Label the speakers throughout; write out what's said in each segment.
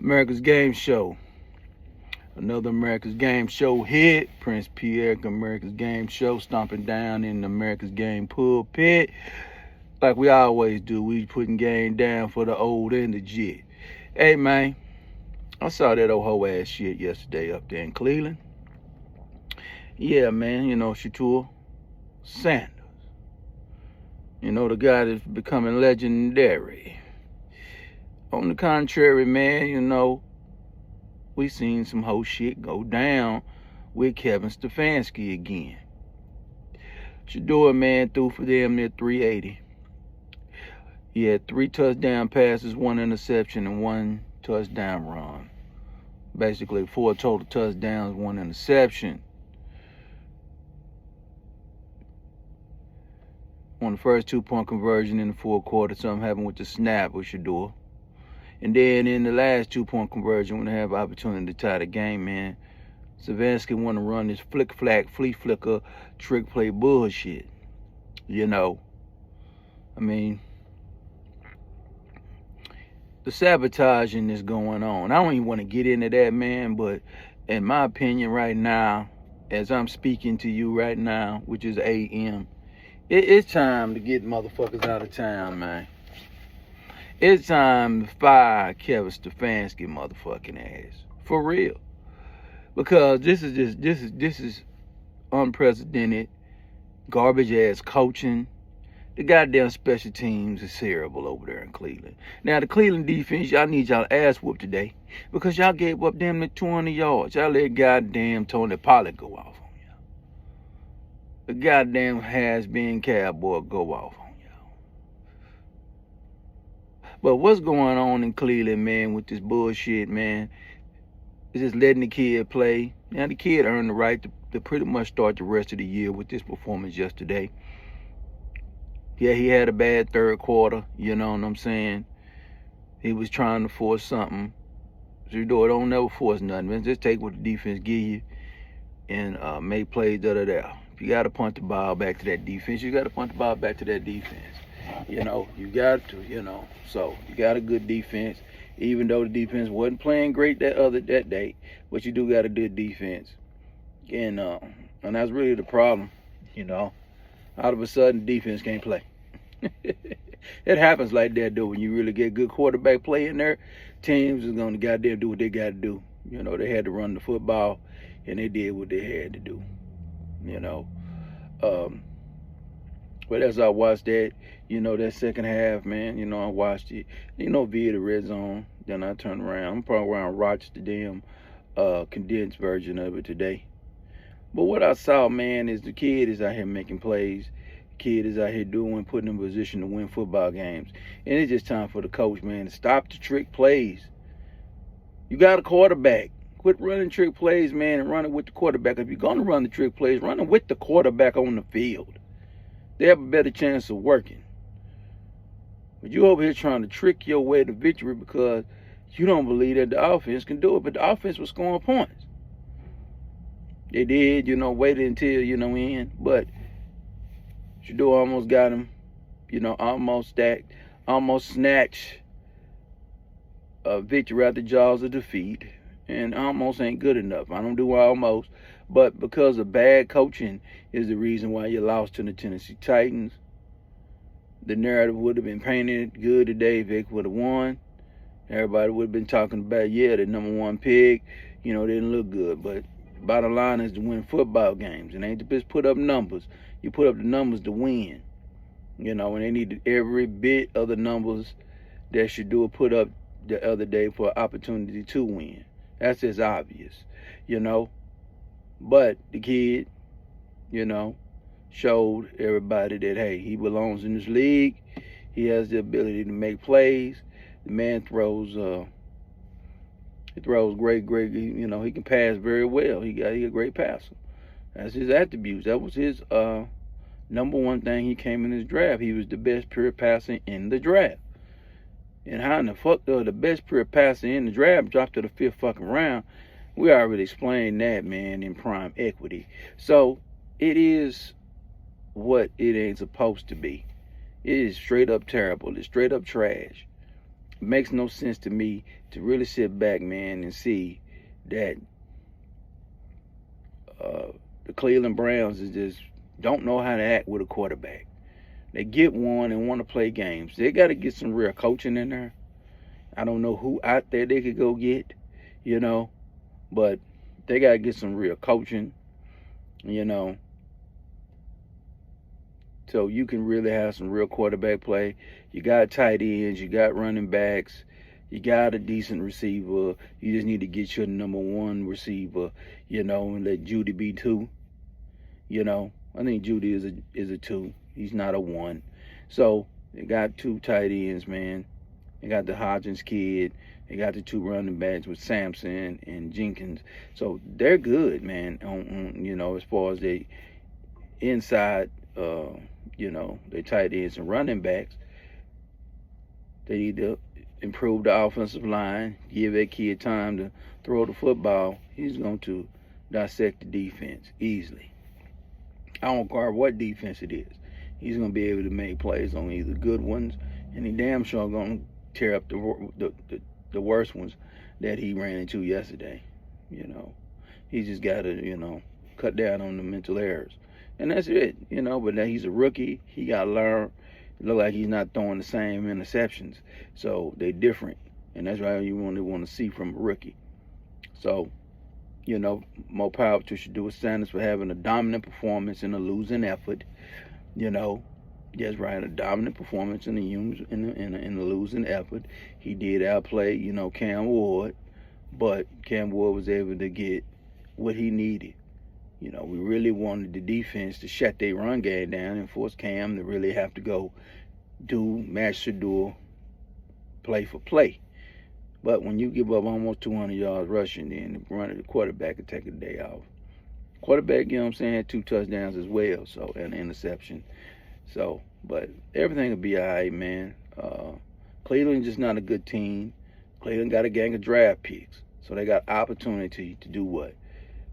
Speaker 1: America's Game Show. Another America's Game Show hit. Prince Pierre, America's Game Show, stomping down in the America's Game pulpit. Like we always do, we putting game down for the old and the jit. Hey, man, I saw that old hoe ass shit yesterday up there in Cleveland. Yeah, man, Shedeur Sanders. The guy that's becoming legendary. On the contrary, man, we seen some whole shit go down with Kevin Stefanski again. Shedeur, man, threw for them near 380. He had 3 touchdown passes, 1 interception, and 1 touchdown run. Basically, 4 total touchdowns, 1 interception. On the first 2-point conversion in the fourth quarter, something happened with the snap with Shedeur. And then in the last 2-point conversion, when they have opportunity to tie the game, man, Stefanski want to run this flick-flack, flea-flicker, trick play bullshit. The sabotaging is going on. I don't even want to get into that, man, but in my opinion right now, as I'm speaking to you right now, which is AM, it's time to get motherfuckers out of town, man. It's time to fire Kevin Stefanski motherfucking ass. For real. Because this is unprecedented garbage ass coaching. The goddamn special teams is terrible over there in Cleveland. Now the Cleveland defense, y'all need y'all ass whooped today. Because y'all gave up damn near 200 yards. Y'all let goddamn Tony Pollard go off on y'all. The goddamn has-been cowboy go off on y'all. But what's going on in Cleveland, man, with this bullshit, man, is just letting the kid play. Now, the kid earned the right to pretty much start the rest of the year with this performance yesterday. Yeah, he had a bad third quarter, you know what I'm saying? He was trying to force something. Shedeur don't never force nothing, man. Just take what the defense give you and make plays, da-da-da. If you got to punt the ball back to that defense, you got to punt the ball back to that defense. You got to, So, you got a good defense, even though the defense wasn't playing great that day. But you do got a good defense. And that's really the problem, All of a sudden, defense can't play. It happens like that, though. When you really get good quarterback play in there, teams is going to goddamn do what they got to do. They had to run the football, and they did what they had to do. But as I watched that, that second half, man, I watched it, via the red zone. Then I turned around. I'm probably around watched the damn condensed version of it today. But what I saw, man, is the kid is out here making plays. The kid is out here putting in position to win football games. And it's just time for the coach, man, to stop the trick plays. You got a quarterback. Quit running trick plays, man, and run it with the quarterback. If you're going to run the trick plays, run it with the quarterback on the field. They have a better chance of working. But you over here trying to trick your way to victory because you don't believe that the offense can do it. But the offense was scoring points. They did, waited until, end. But Shedeur almost got him, almost snatched a victory out the jaws of defeat. And almost ain't good enough. I don't do almost. But because of bad coaching is the reason why you lost to the Tennessee Titans. The narrative would have been painted good today if Vic would have won. Everybody would have been talking about, the number 1 pick, didn't look good. But bottom line is to win football games. And ain't to just put up numbers. You put up the numbers to win. And they needed every bit of the numbers that Shedeur put up the other day for an opportunity to win. That's just obvious, But the kid, showed everybody that, hey, he belongs in this league. He has the ability to make plays. The man throws great, he can pass very well. He a great passer. That's his attributes. That was his number 1 thing he came in his draft. He was the best pure passer in the draft. And how in the fuck the best pure passer in the draft dropped to the 5th fucking round? We already explained that, man, in prime equity. So it is what it ain't supposed to be. It is straight up terrible. It's straight up trash. It makes no sense to me to really sit back, man, and see that the Cleveland Browns is just don't know how to act with a quarterback. They get one and want to play games. They got to get some real coaching in there. I don't know who out there they could go get, you know, but they got to get some real coaching, you know, so you can really have some real quarterback play. You got tight ends, you got running backs, you got a decent receiver. You just need to get your number one receiver, you know, and let Judy be two. You know, I think Judy is a two. He's not a one. So they got two tight ends, man. They got the Hodgins kid. They got the two running backs with Sampson and Jenkins. So they're good, man. On you know, as far as they inside, you know, they tight ends and running backs. They need to improve the offensive line. Give that kid time to throw the football. He's going to dissect the defense easily. I don't care what defense it is. He's going to be able to make plays on either good ones, and he damn sure going to tear up the worst ones that he ran into yesterday. You know, he just got to, you know, cut down on the mental errors. And that's it, you know, but now he's a rookie. He got to learn. It look like he's not throwing the same interceptions. So they're different. And that's why you want to see from a rookie. So, you know, more power to Shedeur Sanders for having a dominant performance in a losing effort. You know, that's right, a dominant performance in a losing effort. He did outplay, you know, Cam Ward, but Cam Ward was able to get what he needed. You know, we really wanted the defense to shut their run game down and force Cam to really have to go match Shedeur play for play. But when you give up almost 200 yards rushing, then the quarterback could take a day off. Quarterback, you know what I'm saying, had 2 touchdowns as well, so, and an interception. So, but everything will be all right, man. Cleveland just not a good team. Cleveland got a gang of draft picks, so they got opportunity to do what?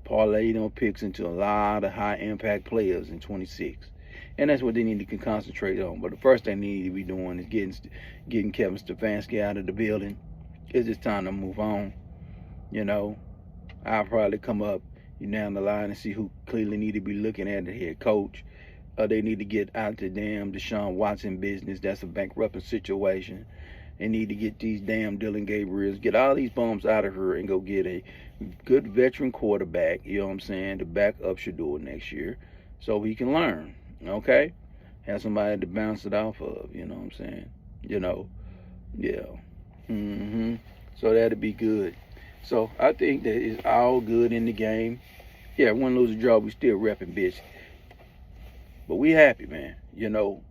Speaker 1: Parlay them picks into a lot of high-impact players in 26. And that's what they need to concentrate on. But the first thing they need to be doing is getting Kevin Stefanski out of the building. It's just time to move on. You know, I'll probably come up down the line and see who Cleveland need to be looking at the head coach. They need to get out the damn Deshaun Watson business. That's a bankrupting situation. They need to get these damn Dylan Gabriels, get all these bums out of here and go get a good veteran quarterback, you know what I'm saying, to back up Shedeur next year so he can learn, okay? Have somebody to bounce it off of, you know what I'm saying? You know, yeah. So that'd be good. So I think that it's all good in the game. Yeah, win, lose, or draw, we still repping, bitch. But we happy, man. You know,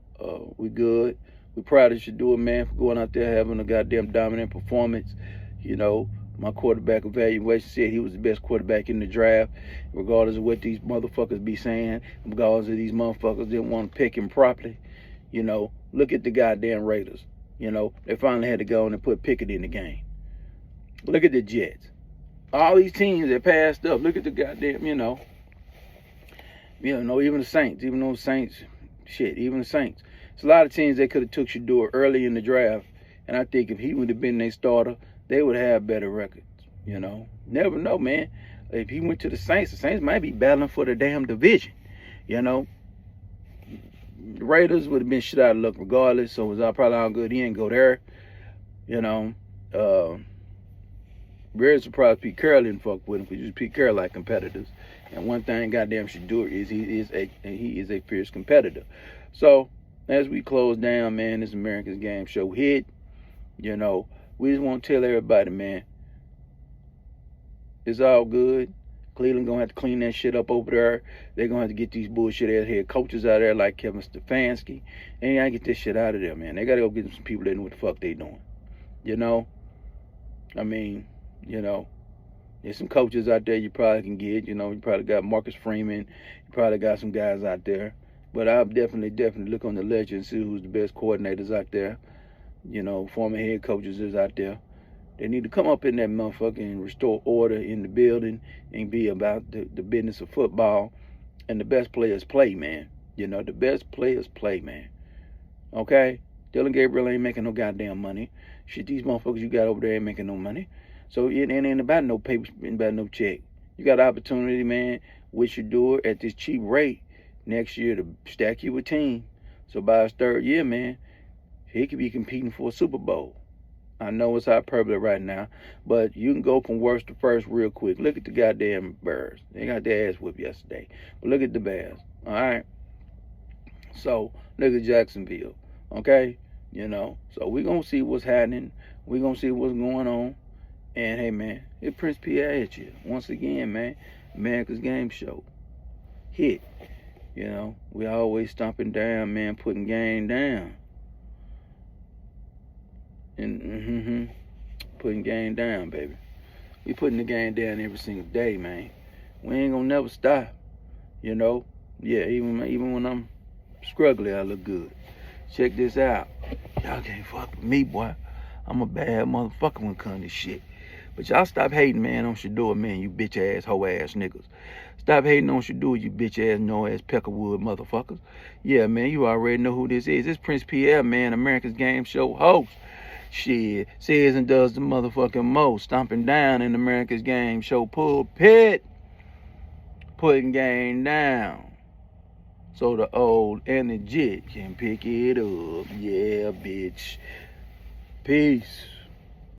Speaker 1: we good. We proud of Shedeur, man, for going out there having a goddamn dominant performance. You know, my quarterback evaluation said he was the best quarterback in the draft, regardless of what these motherfuckers be saying, regardless of these motherfuckers didn't want to pick him properly. You know, look at the goddamn Raiders. You know, they finally had to go in and put Pickett in the game. Look at the Jets. All these teams that passed up. Look at the goddamn, you know, even the Saints. Even those Saints, even the Saints. It's a lot of teams that could have took Shedeur early in the draft, and I think if he would have been their starter, they would have better records. You know, never know, man. If he went to the Saints might be battling for the damn division. You know, the Raiders would have been shit out of luck regardless. So it was probably all good. He didn't go there. You know, very surprised Pete Carroll didn't fuck with him because Pete Carroll like competitors. And one thing, goddamn Shedeur is he is a fierce competitor. So as we close down, man, this America's Game Show hit. You know, we just want to tell everybody, man, it's all good. Cleveland gonna have to clean that shit up over there. They're gonna have to get these bullshit ass head coaches out there like Kevin Stefanski. And gotta get this shit out of there, man. They gotta go get some people that know what the fuck they doing. You know? I mean, you know, there's some coaches out there you probably can get. You know, you probably got Marcus Freeman. You probably got some guys out there. But I'll definitely look on the ledger and see who's the best coordinators out there. You know, former head coaches is out there. They need to come up in that motherfucker and restore order in the building and be about the business of football. And the best players play, man. You know, the best players play, man. Okay? Dylan Gabriel ain't making no goddamn money. Shit, these motherfuckers you got over there ain't making no money. So it ain't about no paper, ain't about no check. You got an opportunity, man, with Shedeur at this cheap rate next year to stack you a team. So by his third year, man, he could be competing for a Super Bowl. I know it's hyperbole right now, but you can go from worst to first real quick. Look at the goddamn Bears. They got their ass whipped yesterday. But look at the Bears. All right? So, look at Jacksonville. Okay? You know, so we're going to see what's happening. We're going to see what's going on. And, hey, man, it's Prince P.A. at you. Once again, man, America's Game Show. Hit. You know, we always stomping down, man, putting game down. And putting game down, baby. We putting the game down every single day, man. We ain't gonna never stop. You know? Yeah, even when I'm struggling, I look good. Check this out. Y'all can't fuck with me, boy. I'm a bad motherfucker when it comes to shit. But y'all stop hating, man, on Shedeur, man, you bitch ass, hoe ass niggas. Stop hating on Shedeur, you bitch ass, no ass Peckerwood motherfuckers. Yeah, man, you already know who this is. This Prince Pierre, man, America's Game Show host. Shit, says and does the motherfucking most. Stomping down in America's Game Show pulpit. Putting game down. So the old and the jit can pick it up. Yeah, bitch. Peace.